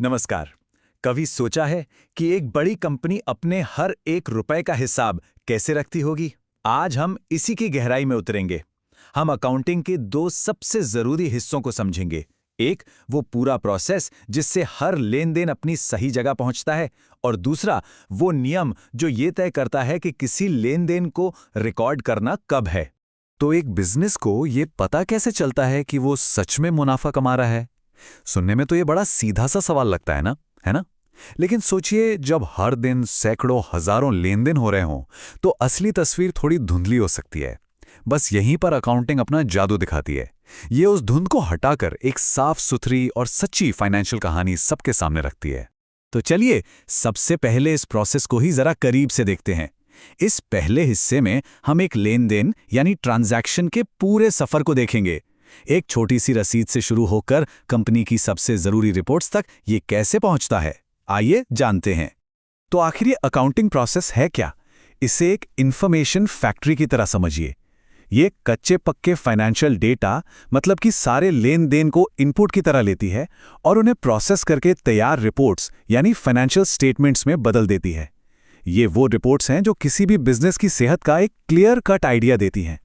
नमस्कार। कभी सोचा है कि एक बड़ी कंपनी अपने हर एक रुपए का हिसाब कैसे रखती होगी? आज हम इसी की गहराई में उतरेंगे। हम अकाउंटिंग के दो सबसे जरूरी हिस्सों को समझेंगे। एक, वो पूरा प्रोसेस जिससे हर लेन देन अपनी सही जगह पहुंचता है, और दूसरा, वो नियम जो ये तय करता है कि किसी लेन देन को रिकॉर्ड करना कब है। तो एक बिजनेस को ये पता कैसे चलता है कि वो सच में मुनाफा कमा रहा है? सुनने में तो ये बड़ा सीधा सा सवाल लगता है ना, है ना? लेकिन सोचिए, जब हर दिन सैकड़ों हजारों लेन देन हो रहे हों, तो असली तस्वीर थोड़ी धुंधली हो सकती है। बस यहीं पर अकाउंटिंग अपना जादू दिखाती है। ये उस धुंध को हटाकर एक साफ सुथरी और सच्ची फाइनेंशियल कहानी सबके सामने रखती है। तो चलिए सबसे पहले इस प्रोसेस को ही जरा करीब से देखते हैं। इस पहले हिस्से में हम एक लेन देन यानी ट्रांजैक्शन के पूरे सफर को देखेंगे। एक छोटी सी रसीद से शुरू होकर कंपनी की सबसे जरूरी रिपोर्ट्स तक ये कैसे पहुंचता है, आइए जानते हैं। तो आखिर ये अकाउंटिंग प्रोसेस है क्या? इसे एक इंफॉर्मेशन फैक्ट्री की तरह समझिए। ये कच्चे पक्के फाइनेंशियल डेटा, मतलब कि सारे लेन देन को इनपुट की तरह लेती है और उन्हें प्रोसेस करके तैयार रिपोर्ट्स यानी फाइनेंशियल स्टेटमेंट्स में बदल देती है। ये वो रिपोर्ट्स हैं जो किसी भी बिजनेस की सेहत का एक क्लियर कट आइडिया देती हैं।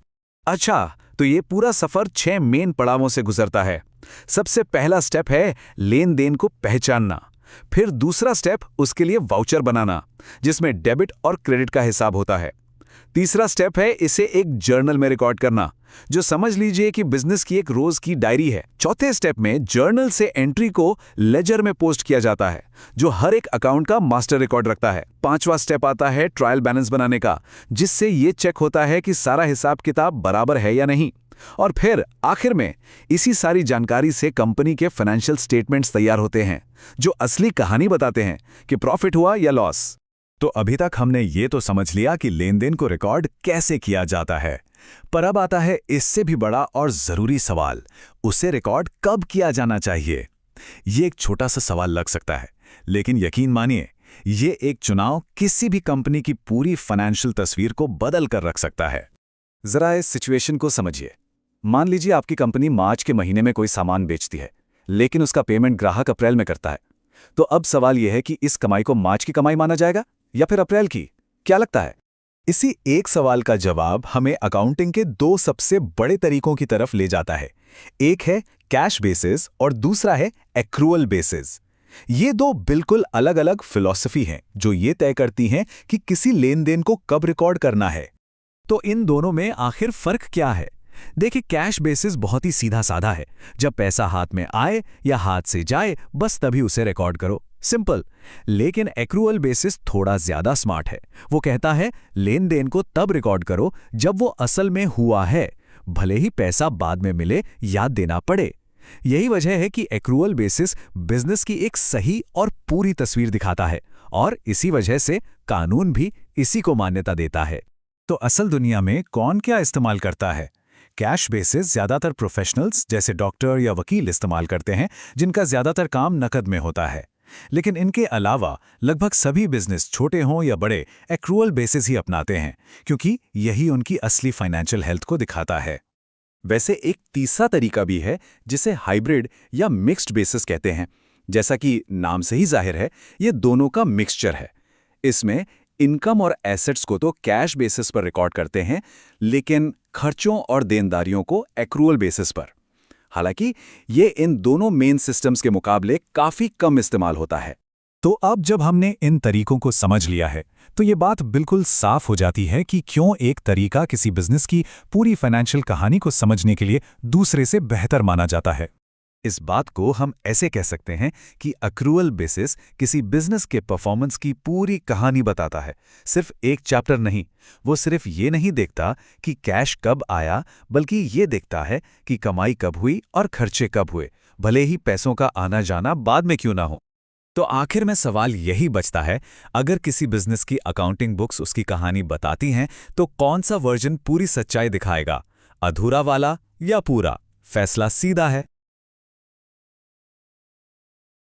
अच्छा, तो ये पूरा सफर 6 मेन पड़ावों से गुजरता है। सबसे पहला स्टेप है लेन देन को पहचानना। फिर दूसरा स्टेप उसके लिए वाउचर बनाना, जिसमें डेबिट और क्रेडिट का हिसाब होता है। तीसरा स्टेप है इसे एक जर्नल में रिकॉर्ड करना, जो समझ लीजिए कि बिजनेस की एक रोज की डायरी है। चौथे स्टेप में जर्नल से एंट्री को लेजर में पोस्ट किया जाता है, जो हर एक अकाउंट का मास्टर रिकॉर्ड रखता है। पांचवा स्टेप आता है ट्रायल बैलेंस बनाने का, जिससे ये चेक होता है कि सारा हिसाब किताब बराबर है या नहीं। और फिर आखिर में इसी सारी जानकारी से कंपनी के फाइनेंशियल स्टेटमेंट्स तैयार होते हैं, जो असली कहानी बताते हैं कि प्रॉफिट हुआ या लॉस। तो अभी तक हमने ये तो समझ लिया कि लेन देन को रिकॉर्ड कैसे किया जाता है, पर अब आता है इससे भी बड़ा और जरूरी सवाल, उसे रिकॉर्ड कब किया जाना चाहिए। ये एक छोटा सा सवाल लग सकता है, लेकिन यकीन मानिए, ये एक चुनाव किसी भी कंपनी की पूरी फाइनेंशियल तस्वीर को बदल कर रख सकता है। जरा इस सिचुएशन को समझिए। मान लीजिए आपकी कंपनी मार्च के महीने में कोई सामान बेचती है, लेकिन उसका पेमेंट ग्राहक अप्रैल में करता है। तो अब सवाल यह है कि इस कमाई को मार्च की कमाई माना जाएगा या फिर अप्रैल की? क्या लगता है? इसी एक सवाल का जवाब हमें अकाउंटिंग के दो सबसे बड़े तरीकों की तरफ ले जाता है। एक है कैश बेसिस और दूसरा है एक्रूअल बेसिस। ये दो बिल्कुल अलग अलग फिलॉसफी हैं जो ये तय करती हैं कि किसी लेन देन को कब रिकॉर्ड करना है। तो इन दोनों में आखिर फर्क क्या है? देखिए, कैश बेसिस बहुत ही सीधा साधा है। जब पैसा हाथ में आए या हाथ से जाए, बस तभी उसे रिकॉर्ड करो, सिंपल। लेकिन एक्रूअल बेसिस थोड़ा ज्यादा स्मार्ट है। वो कहता है लेन देन को तब रिकॉर्ड करो जब वो असल में हुआ है, भले ही पैसा बाद में मिले या देना पड़े। यही वजह है कि एक्रूअल बेसिस बिजनेस की एक सही और पूरी तस्वीर दिखाता है, और इसी वजह से कानून भी इसी को मान्यता देता है। तो असल दुनिया में कौन क्या इस्तेमाल करता है? कैश बेसिस ज्यादातर प्रोफेशनल्स जैसे डॉक्टर या वकील इस्तेमाल करते हैं, जिनका ज्यादातर काम नकद में होता है। लेकिन इनके अलावा लगभग सभी बिजनेस, छोटे हों या बड़े, एक्रूअल बेसिस ही अपनाते हैं, क्योंकि यही उनकी असली फाइनेंशियल हेल्थ को दिखाता है। वैसे एक तीसरा तरीका भी है, जिसे हाइब्रिड या मिक्स्ड बेसिस कहते हैं। जैसा कि नाम से ही जाहिर है, ये दोनों का मिक्सचर है। इसमें इनकम और एसेट्स को तो कैश बेसिस पर रिकॉर्ड करते हैं, लेकिन खर्चों और देनदारियों को एक्रूअल बेसिस पर। हालांकि ये इन दोनों मेन सिस्टम्स के मुकाबले काफी कम इस्तेमाल होता है। तो अब जब हमने इन तरीकों को समझ लिया है, तो ये बात बिल्कुल साफ हो जाती है कि क्यों एक तरीका किसी बिजनेस की पूरी फाइनेंशियल कहानी को समझने के लिए दूसरे से बेहतर माना जाता है। इस बात को हम ऐसे कह सकते हैं कि एक्रूअल बेसिस किसी बिजनेस के परफॉर्मेंस की पूरी कहानी बताता है, सिर्फ एक चैप्टर नहीं। वो सिर्फ ये नहीं देखता कि कैश कब आया, बल्कि ये देखता है कि कमाई कब हुई और खर्चे कब हुए, भले ही पैसों का आना जाना बाद में क्यों ना हो। तो आखिर में सवाल यही बचता है, अगर किसी बिजनेस की अकाउंटिंग बुक्स उसकी कहानी बताती हैं, तो कौन सा वर्जन पूरी सच्चाई दिखाएगा, अधूरा वाला या पूरा? फैसला सीधा है।